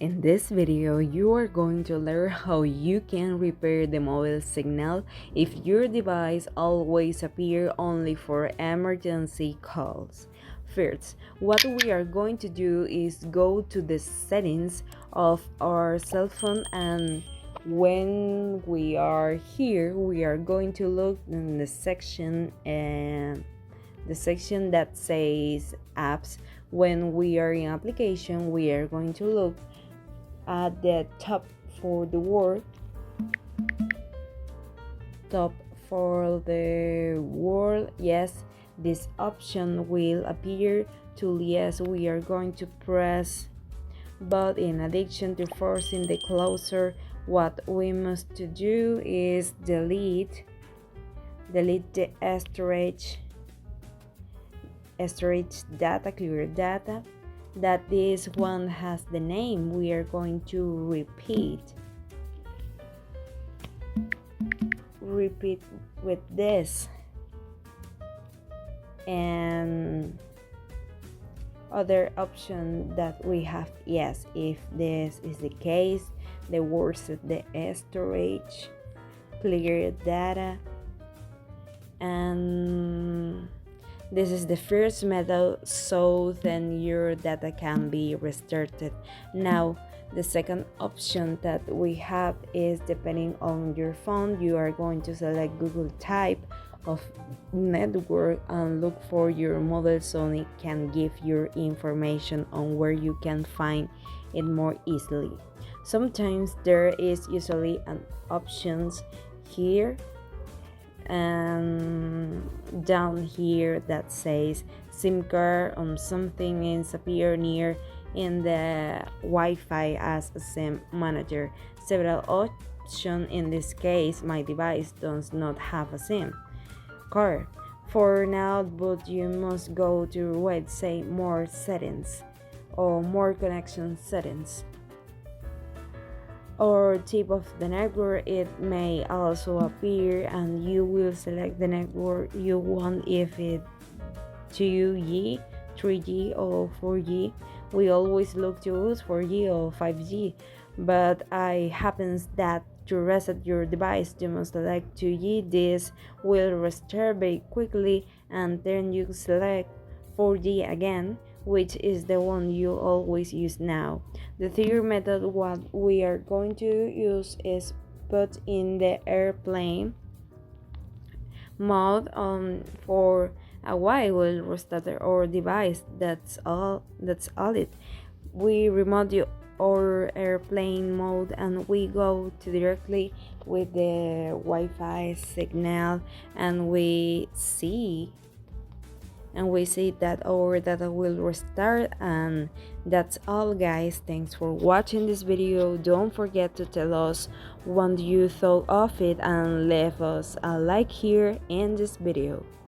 In this video, you are going to learn how you can repair the mobile signal if your device always appears only for emergency calls. First, what we are going to do is go to the settings of our cell phone, and when we are here, we are going to look in the section that says apps. When we are in application, we are going to look at the top for the word top for the word yes. This option will appear to yes. We are going to press, but in addition to forcing the closer, what we must to do is delete the storage data, clear data, that this one has the name. We are going to repeat with this, and other option that we have, yes, if this is the case, the words of the storage, clear data, and this is the first method, so then your data can be restarted. Now the second option that we have is, depending on your phone, you are going to select Google type of network and look for your model so it can give your information on where you can find it more easily. Sometimes there is usually an options here and down here that says SIM card something is appear near in the Wi-Fi as a SIM manager. Several options. In this case, my device does not have a SIM card for now, but you must go to say more settings or more connection settings or type of the network. It may also appear, and you will select the network you want, if it 2G, 3G or 4G. We always look to use 4G or 5G, but it happens that to reset your device you must select 2G. This will restart very quickly, and then you select 4G again, which is the one you always use now. The third method what we are going to use is put in the airplane mode on for a while. Will restart our device. That's all it. We remote our airplane mode and we go to directly with the Wi-Fi signal, and we see that our data will restart. And that's all, guys. Thanks for watching this video. Don't forget to tell us what you thought of it and leave us a like here in this video.